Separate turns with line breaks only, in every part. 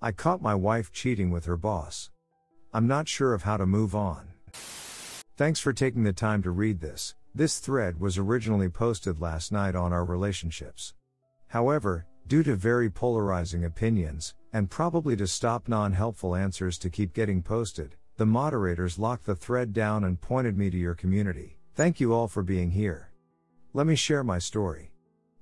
I caught my wife cheating with her boss. I'm not sure of how to move on. Thanks for taking the time to read this. This thread was originally posted last night on our relationships. However, due to very polarizing opinions, and probably to stop non-helpful answers to keep getting posted, the moderators locked the thread down and pointed me to your community. Thank you all for being here. Let me share my story.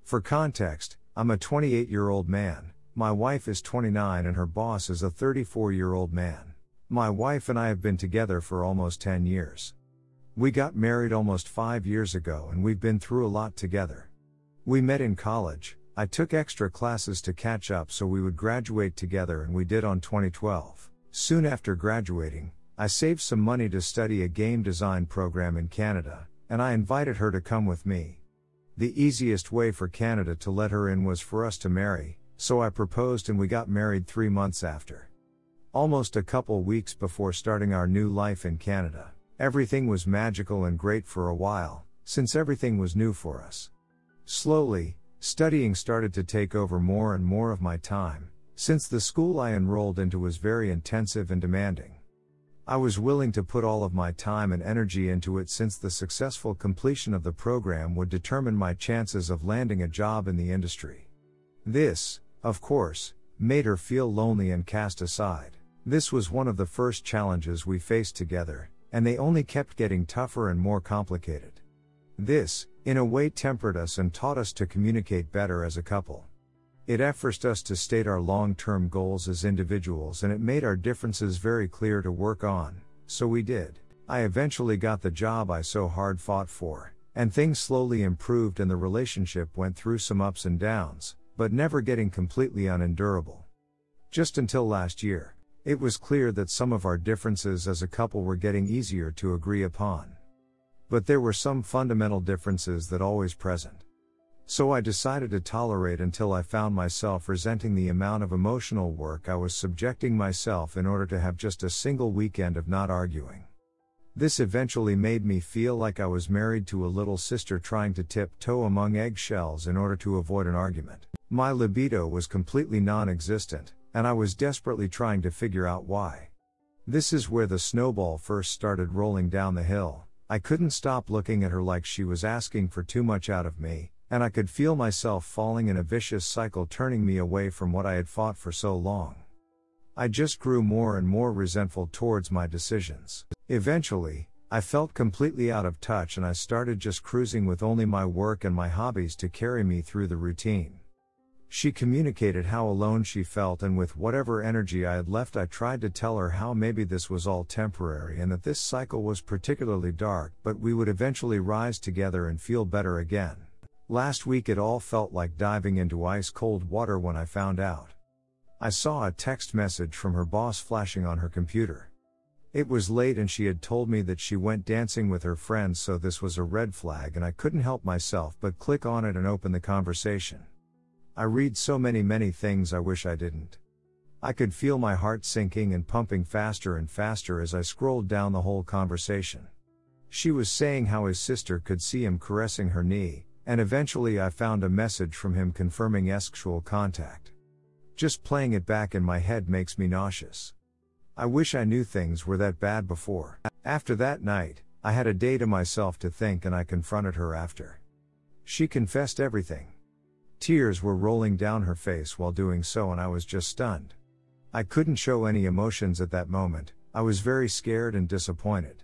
For context, I'm a 28-year-old man, my wife is 29 and her boss is a 34-year-old man. My wife and I have been together for almost 10 years. We got married almost 5 years ago and we've been through a lot together. We met in college. I took extra classes to catch up so we would graduate together, and we did on 2012. Soon after graduating, I saved some money to study a game design program in Canada, and I invited her to come with me. The easiest way for Canada to let her in was for us to marry, so I proposed and we got married 3 months after. Almost a couple weeks before starting our new life in Canada, everything was magical and great for a while, since everything was new for us. Slowly, studying started to take over more and more of my time, since the school I enrolled into was very intensive and demanding. I was willing to put all of my time and energy into it since the successful completion of the program would determine my chances of landing a job in the industry. This, of course, made her feel lonely and cast aside. This was one of the first challenges we faced together, and they only kept getting tougher and more complicated. This, in a way, tempered us and taught us to communicate better as a couple. It forced us to state our long-term goals as individuals, and it made our differences very clear to work on, so we did. I eventually got the job I so hard fought for, and things slowly improved and the relationship went through some ups and downs, but never getting completely unendurable. Just until last year, it was clear that some of our differences as a couple were getting easier to agree upon. But there were some fundamental differences that always present. So I decided to tolerate until I found myself resenting the amount of emotional work I was subjecting myself in order to have just a single weekend of not arguing. This eventually made me feel like I was married to a little sister trying to tiptoe among eggshells in order to avoid an argument. My libido was completely non-existent, and I was desperately trying to figure out why. This is where the snowball first started rolling down the hill. I couldn't stop looking at her like she was asking for too much out of me, and I could feel myself falling in a vicious cycle turning me away from what I had fought for so long. I just grew more and more resentful towards my decisions. Eventually, I felt completely out of touch and I started just cruising with only my work and my hobbies to carry me through the routine. She communicated how alone she felt, and with whatever energy I had left I tried to tell her how maybe this was all temporary and that this cycle was particularly dark, but we would eventually rise together and feel better again. Last week it all felt like diving into ice-cold water when I found out. I saw a text message from her boss flashing on her computer. It was late and she had told me that she went dancing with her friends, so this was a red flag and I couldn't help myself but click on it and open the conversation. I read so many things I wish I didn't. I could feel my heart sinking and pumping faster and faster as I scrolled down the whole conversation. She was saying how his sister could see him caressing her knee, and eventually I found a message from him confirming sexual contact. Just playing it back in my head makes me nauseous. I wish I knew things were that bad before. After that night, I had a day to myself to think and I confronted her after. She confessed everything. Tears were rolling down her face while doing so and I was just stunned. I couldn't show any emotions at that moment. I was very scared and disappointed.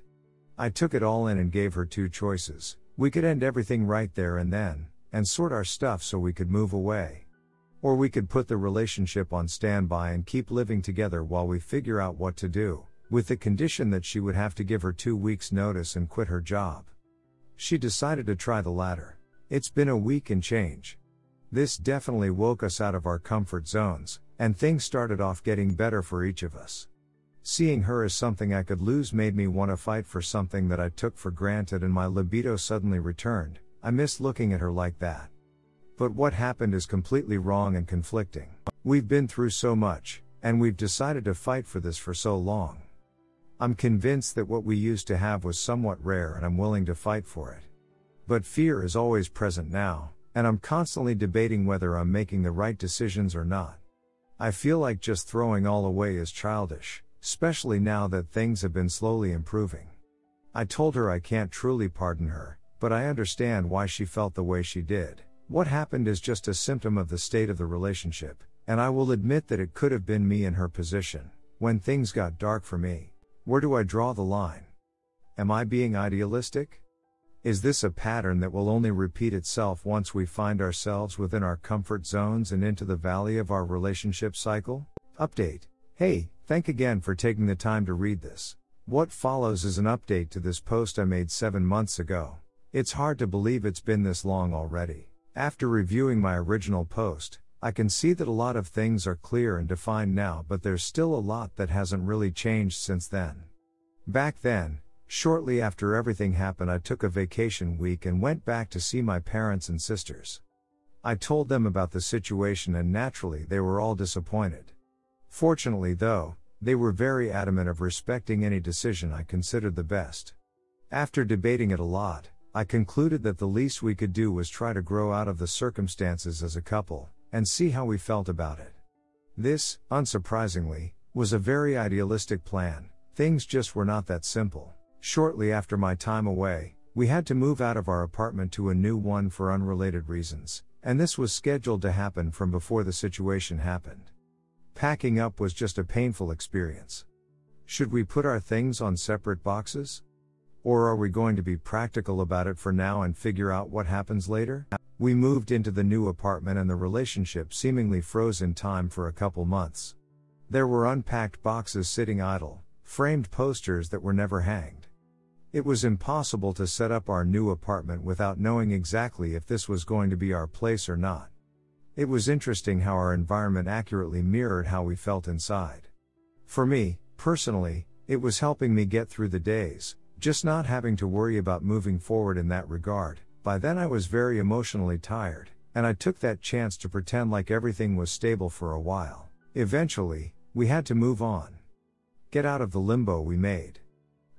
I took it all in and gave her two choices. We could end everything right there and then, and sort our stuff so we could move away. Or we could put the relationship on standby and keep living together while we figure out what to do, with the condition that she would have to give her 2 weeks' notice and quit her job. She decided to try the latter. It's been a week and change. This definitely woke us out of our comfort zones, and things started off getting better for each of us. Seeing her as something I could lose made me want to fight for something that I took for granted, and my libido suddenly returned. I missed looking at her like that. But what happened is completely wrong and conflicting. We've been through so much, and we've decided to fight for this for so long. I'm convinced that what we used to have was somewhat rare and I'm willing to fight for it. But fear is always present now, and I'm constantly debating whether I'm making the right decisions or not. I feel like just throwing all away is childish, especially now that things have been slowly improving. I told her I can't truly pardon her, but I understand why she felt the way she did. What happened is just a symptom of the state of the relationship, and I will admit that it could have been me in her position, when things got dark for me. Where do I draw the line? Am I being idealistic? Is this a pattern that will only repeat itself once we find ourselves within our comfort zones and into the valley of our relationship cycle? Update. Hey, thank again for taking the time to read this. What follows is an update to this post I made 7 months ago. It's hard to believe it's been this long already. After reviewing my original post, I can see that a lot of things are clear and defined now, but there's still a lot that hasn't really changed since then. Back then, shortly after everything happened, I took a vacation week and went back to see my parents and sisters. I told them about the situation and naturally they were all disappointed. Fortunately though, they were very adamant of respecting any decision I considered the best. After debating it a lot, I concluded that the least we could do was try to grow out of the circumstances as a couple, and see how we felt about it. This, unsurprisingly, was a very idealistic plan. Things just were not that simple. Shortly after my time away, we had to move out of our apartment to a new one for unrelated reasons, and this was scheduled to happen from before the situation happened. Packing up was just a painful experience. Should we put our things on separate boxes? Or are we going to be practical about it for now and figure out what happens later? We moved into the new apartment and the relationship seemingly froze in time for a couple months. There were unpacked boxes sitting idle, framed posters that were never hanged. It was impossible to set up our new apartment without knowing exactly if this was going to be our place or not. It was interesting how our environment accurately mirrored how we felt inside. For me, personally, it was helping me get through the days, just not having to worry about moving forward in that regard. By then I was very emotionally tired, and I took that chance to pretend like everything was stable for a while. Eventually, we had to move on. Get out of the limbo we made.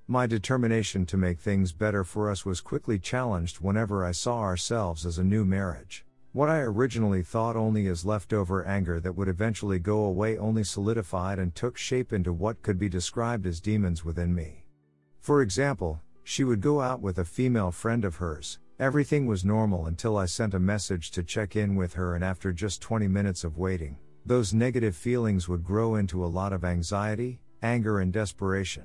My determination to make things better for us was quickly challenged whenever I saw ourselves as a new marriage. What I originally thought only as leftover anger that would eventually go away only solidified and took shape into what could be described as demons within me. For example, she would go out with a female friend of hers. Everything was normal until I sent a message to check in with her, and after just 20 minutes of waiting, those negative feelings would grow into a lot of anxiety, anger and desperation.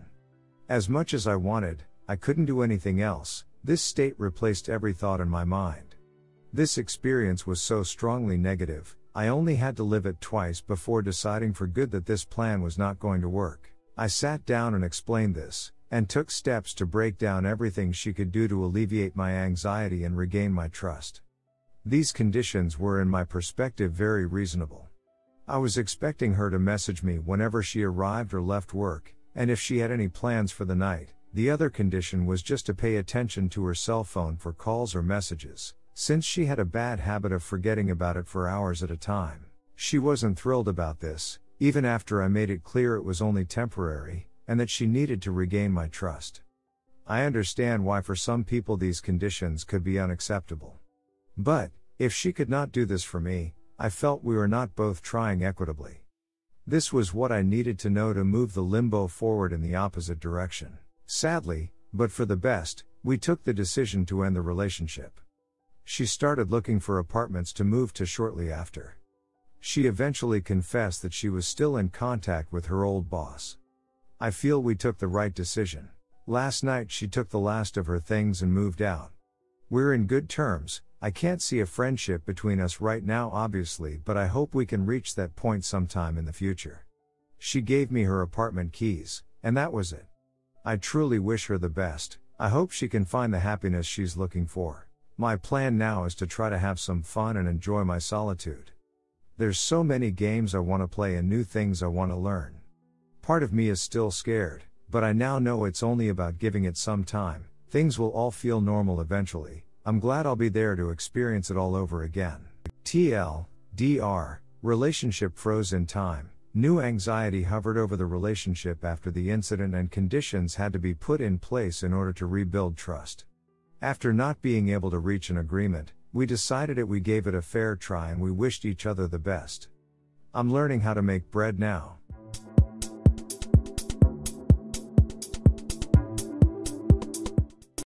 As much as I wanted, I couldn't do anything else. This state replaced every thought in my mind. This experience was so strongly negative, I only had to live it twice before deciding for good that this plan was not going to work. I sat down and explained this, and took steps to break down everything she could do to alleviate my anxiety and regain my trust. These conditions were, in my perspective, very reasonable. I was expecting her to message me whenever she arrived or left work, and if she had any plans for the night. The other condition was just to pay attention to her cell phone for calls or messages, since she had a bad habit of forgetting about it for hours at a time. She wasn't thrilled about this, even after I made it clear it was only temporary, and that she needed to regain my trust. I understand why for some people these conditions could be unacceptable. But, if she could not do this for me, I felt we were not both trying equitably. This was what I needed to know to move the limbo forward in the opposite direction. Sadly, but for the best, we took the decision to end the relationship. She started looking for apartments to move to shortly after. She eventually confessed that she was still in contact with her old boss. I feel we took the right decision. Last night she took the last of her things and moved out. We're in good terms. I can't see a friendship between us right now obviously, but I hope we can reach that point sometime in the future. She gave me her apartment keys, and that was it. I truly wish her the best. I hope she can find the happiness she's looking for. My plan now is to try to have some fun and enjoy my solitude. There's so many games I want to play and new things I want to learn. Part of me is still scared, but I now know it's only about giving it some time. Things will all feel normal eventually. I'm glad I'll be there to experience it all over again. TLDR, relationship froze in time. New anxiety hovered over the relationship after the incident and conditions had to be put in place in order to rebuild trust. After not being able to reach an agreement, we decided we gave it a fair try and we wished each other the best. I'm learning how to make bread now.